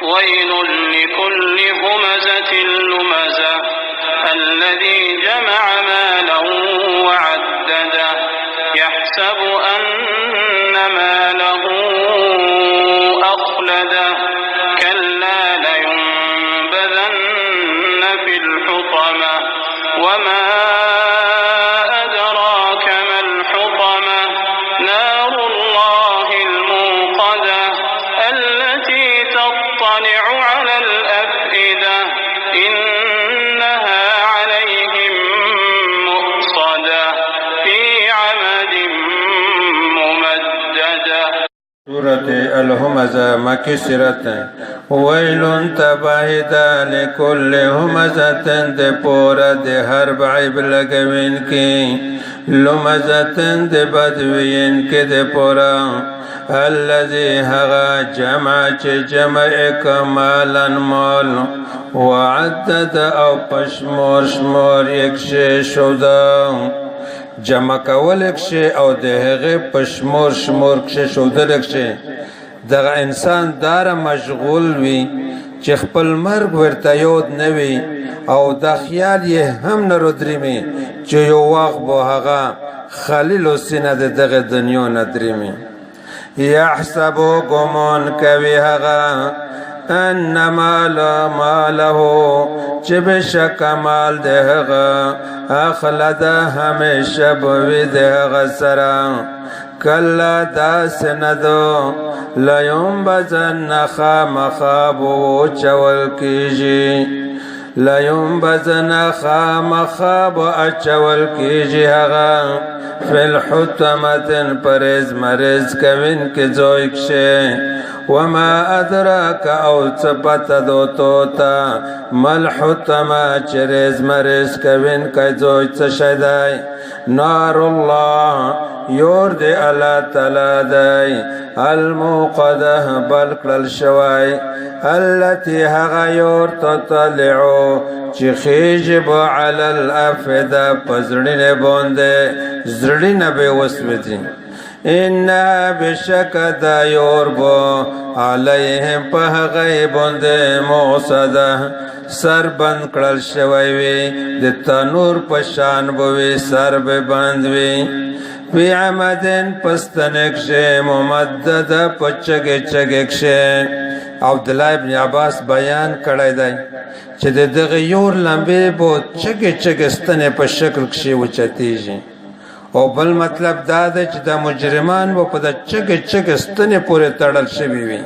ويل لكل همزة لمزة الذي جمع مالا وعدده يحسب أن ماله أخلده كلا لينبذن في الحطمة وما أدراك ما الحطمة نار الله الموقدة التي تطلع على الأفئدة إنها عليهم مؤصدة في عمد ممددة. سورة الهمزة مکی سورت ویل تباہدہ لکل همزة دے پورا دے حرب عیب لگوین کی لمزة دے بدوین کی دے پورا الذي هغا جمع چه جمع کمالا مال وعدد او پشمور شمور یکشه شودا جمع کول یکشه او دهغه پشمور شمور کشه شودا یکشه دغه انسان دار مشغول وی چې خپل مرګ ورته یاد نه وي او دا خیال یې هم نه رودرېمي چې یو وخت به هغه خلیل سینه د دغه دنیا نه درېمي یحسبو گمان کوي هغه ان ماله چې بشک مال د هغه اخلد همیشه بوي د هغه سره کلا داس ندو لینبذن خامخابو چول کیجی لینبذن خامخاب اچول کیجی هغه فی الحطمة پرز مرز کوین کی زویکشه وما ادراک او چپت دو توتا مل حطمة چرز مرز کوین کی زوی چشدائی نار اللہ یور دی اللہ تعالی دی الموقده بلکل شوای التي هغا یور تطلعو چی خیجب علی الافده پزرین بونده زرین بے وسوزی انها بشک دا یور بو علیهم په غیبونده موصده سر بند کړل شوی وي د تنور په شان بوي سر به بند وي فی عمدن پستنکشه ممدد پچگه چگکشه عبدالله ابن عباس بیان کړی دی چې دغه یور لمبې بو چگه چگستنه په شکل کښې وچتیږي او بل مطلب دا دی چې د مجرمان په د چگه چگستنه پورې تړل شوي وي